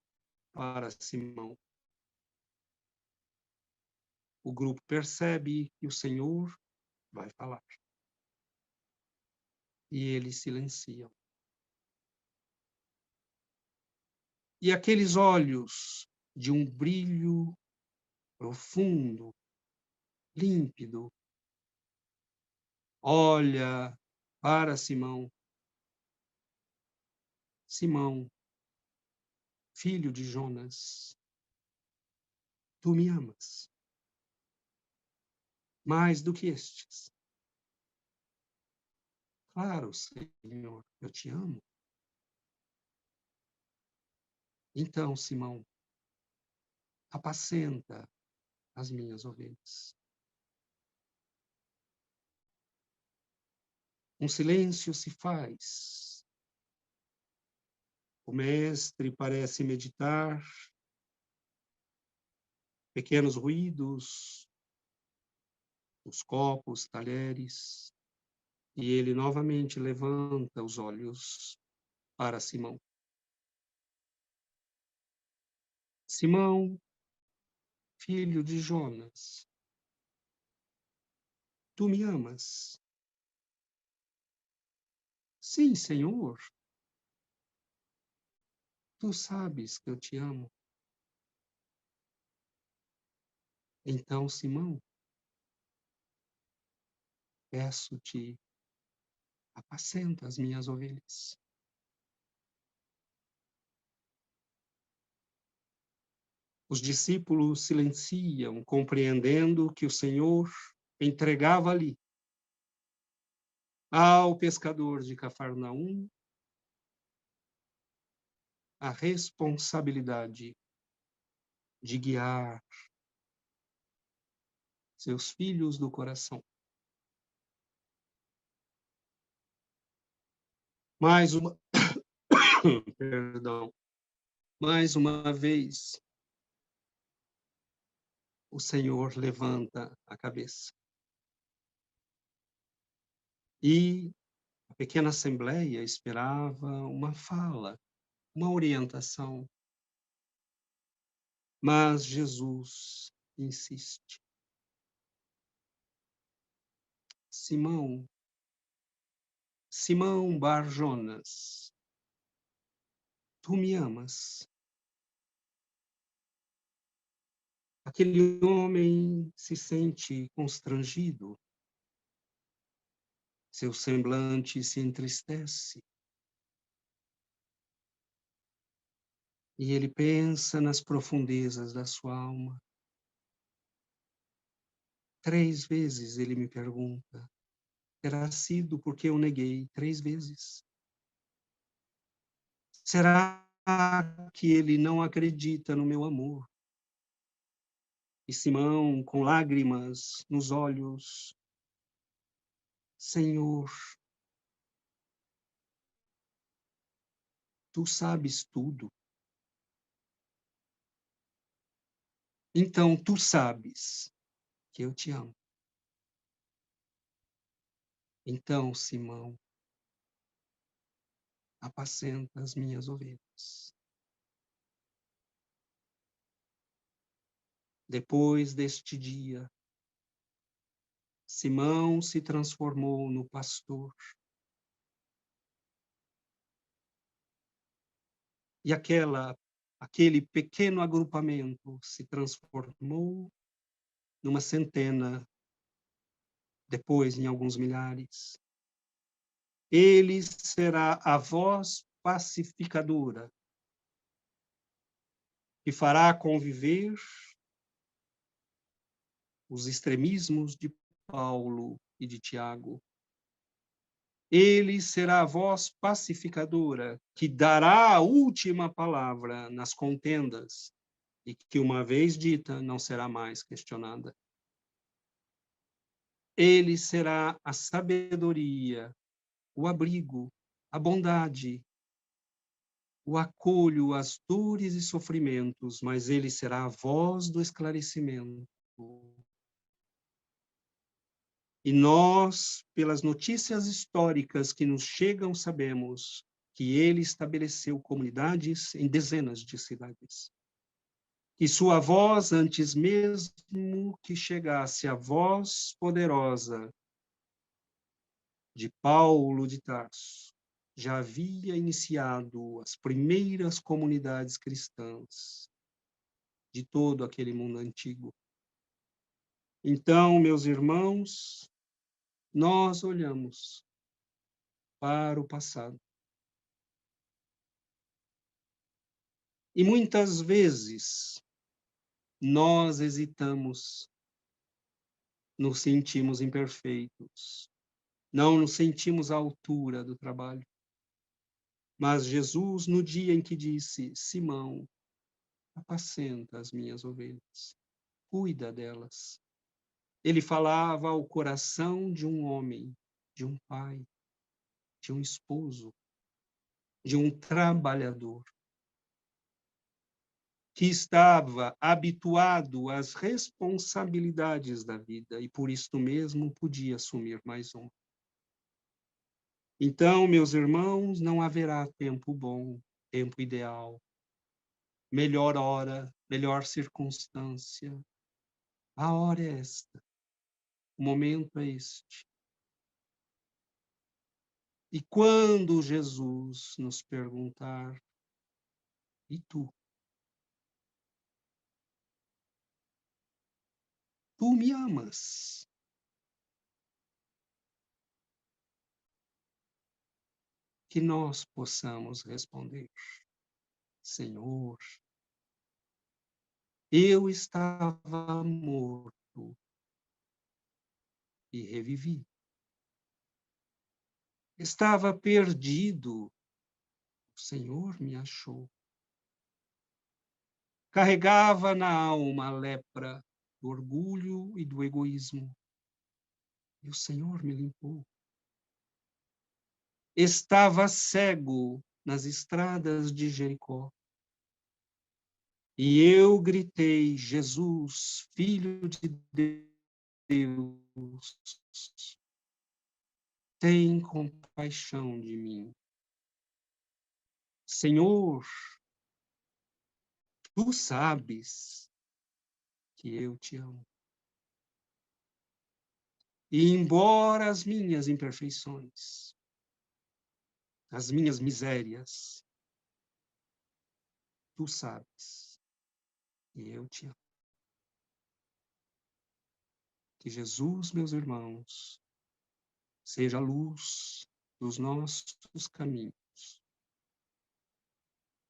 para Simão. O grupo percebe que o Senhor vai falar. E eles silenciam. E aqueles olhos de um brilho profundo, límpido, olha para Simão. Simão, filho de Jonas, tu me amas mais do que estes. Claro, Senhor, eu te amo. Então, Simão, apacenta as minhas ovelhas. Um silêncio se faz. O mestre parece meditar. Pequenos ruídos, os copos, talheres, e ele novamente levanta os olhos para Simão. Simão, filho de Jonas, tu me amas? Sim, Senhor. Tu sabes que eu te amo. Então, Simão, peço-te, apacenta as minhas ovelhas. Os discípulos silenciam, compreendendo que o Senhor entregava ali ao pescador de Cafarnaum a responsabilidade de guiar seus filhos do coração. Mais uma, perdão, mais uma vez, o Senhor levanta a cabeça. E a pequena assembleia esperava uma fala, uma orientação. Mas Jesus insiste. Simão, Simão Bar-Jonas, tu me amas? Aquele homem se sente constrangido. Seu semblante se entristece. E ele pensa nas profundezas da sua alma. 3 vezes ele me pergunta, terá sido porque eu neguei 3 vezes? Será que ele não acredita no meu amor? E Simão, com lágrimas nos olhos, Senhor, tu sabes tudo. Então, tu sabes que eu te amo. Então, Simão, apacenta as minhas ovelhas. Depois deste dia, Simão se transformou no pastor. E aquele pequeno agrupamento se transformou numa centena, depois em alguns milhares. Ele será a voz pacificadora que fará conviver os extremismos de Paulo e de Tiago. Ele será a voz pacificadora que dará a última palavra nas contendas e que, uma vez dita, não será mais questionada. Ele será a sabedoria, o abrigo, a bondade, o acolho às dores e sofrimentos, mas ele será a voz do esclarecimento. E nós, pelas notícias históricas que nos chegam, sabemos que ele estabeleceu comunidades em dezenas de cidades. E sua voz, antes mesmo que chegasse a voz poderosa de Paulo de Tarso, já havia iniciado as primeiras comunidades cristãs de todo aquele mundo antigo. Então, meus irmãos, nós olhamos para o passado. E muitas vezes nós hesitamos, nos sentimos imperfeitos, não nos sentimos à altura do trabalho. Mas Jesus, no dia em que disse: Simão, apacenta as minhas ovelhas, cuida delas. Ele falava ao coração de um homem, de um pai, de um esposo, de um trabalhador, que estava habituado às responsabilidades da vida e por isso mesmo podia assumir mais uma. Então, meus irmãos, não haverá tempo bom, tempo ideal, melhor hora, melhor circunstância. A hora é esta, o momento é este. E quando Jesus nos perguntar: e tu? Tu me amas? Que nós possamos responder: Senhor, eu estava morto e revivi. Estava perdido, o Senhor me achou. Carregava na alma a lepra do orgulho e do egoísmo, e o Senhor me limpou. Estava cego nas estradas de Jericó, e eu gritei: Jesus, Filho de Deus, tem compaixão de mim. Senhor, tu sabes que eu te amo. E embora as minhas imperfeições, as minhas misérias, tu sabes que eu te amo. Que Jesus, meus irmãos, seja a luz dos nossos caminhos,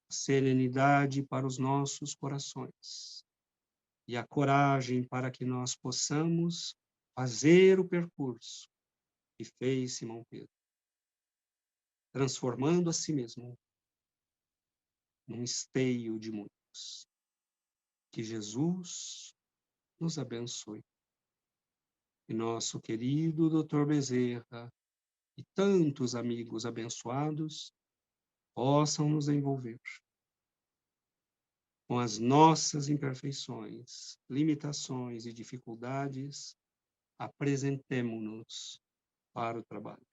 a serenidade para os nossos corações e a coragem para que nós possamos fazer o percurso que fez Simão Pedro, transformando a si mesmo num esteio de muitos. Que Jesus nos abençoe. e nosso querido Dr. Bezerra e tantos amigos abençoados possam nos envolver com as nossas imperfeições, limitações e dificuldades, apresentemo-nos para o trabalho.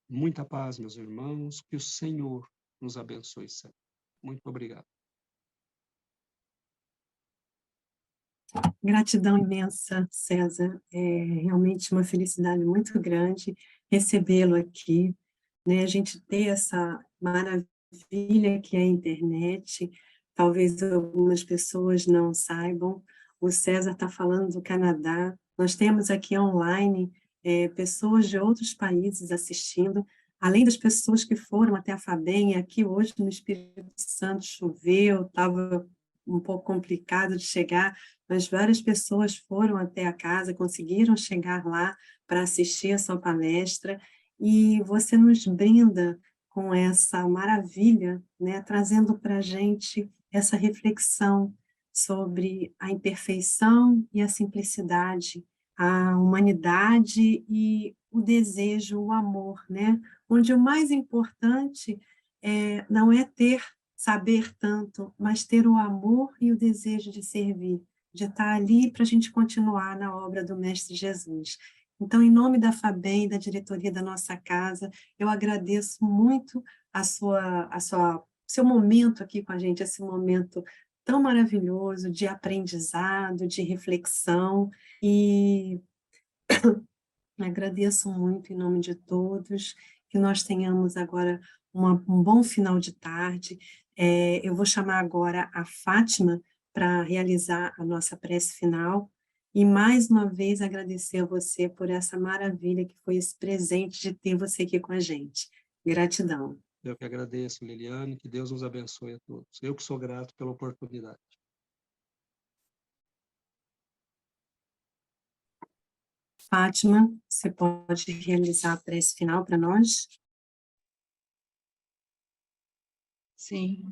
Muita paz, meus irmãos, que o Senhor nos abençoe sempre. Muito obrigado. Gratidão imensa, César. É realmente uma felicidade muito grande recebê-lo aqui, né? A gente ter essa maravilha que é a internet. Talvez algumas pessoas não saibam. O César está falando do Canadá. Nós temos aqui online pessoas de outros países assistindo, além das pessoas que foram até a FABEM. Aqui hoje no Espírito Santo choveu, estava um pouco complicado de chegar, mas várias pessoas foram até a casa, conseguiram chegar lá para assistir a sua palestra, e você nos brinda com essa maravilha, né, trazendo para a gente essa reflexão sobre a imperfeição e a simplicidade, a humanidade e o desejo, o amor, né, onde o mais importante não é saber tanto, mas ter o amor e o desejo de servir, de estar ali para a gente continuar na obra do Mestre Jesus. Então, em nome da FABEM, da diretoria da nossa casa, eu agradeço muito seu momento aqui com a gente, esse momento tão maravilhoso de aprendizado, de reflexão, e agradeço muito em nome de todos, que nós tenhamos agora um bom final de tarde. Eu vou chamar agora a Fátima para realizar a nossa prece final, e mais uma vez agradecer a você por essa maravilha que foi esse presente de ter você aqui com a gente. Gratidão. Eu que agradeço, Liliane, que Deus nos abençoe a todos. Eu que sou grato pela oportunidade. Fátima, você pode realizar a prece final para nós? Sim.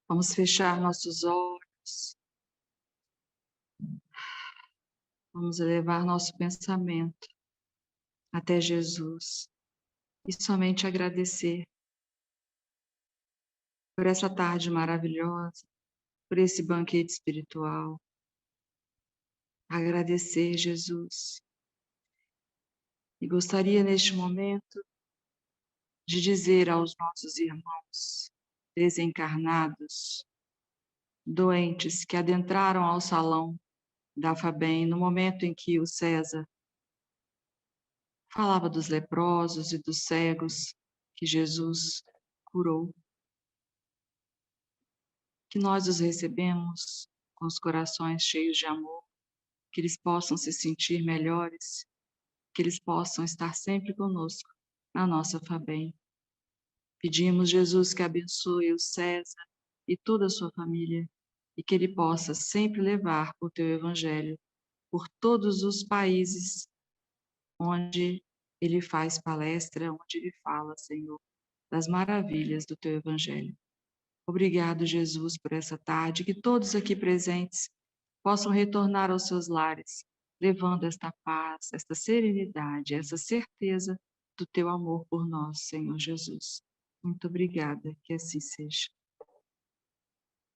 Vamos fechar nossos olhos. Vamos elevar nosso pensamento até Jesus e somente agradecer por essa tarde maravilhosa, por esse banquete espiritual. Agradecer, Jesus. E gostaria neste momento de dizer aos nossos irmãos desencarnados, doentes, que adentraram ao salão da FABEM no momento em que o César falava dos leprosos e dos cegos que Jesus curou, que nós os recebemos com os corações cheios de amor, que eles possam se sentir melhores, que eles possam estar sempre conosco na nossa FABEM. Pedimos, Jesus, que abençoe o César e toda a sua família, e que ele possa sempre levar o teu evangelho por todos os países onde ele faz palestra, onde ele fala, Senhor, das maravilhas do teu evangelho. Obrigado, Jesus, por essa tarde, que todos aqui presentes possam retornar aos seus lares, levando esta paz, esta serenidade, essa certeza do teu amor por nós, Senhor Jesus. Muito obrigada, que assim seja.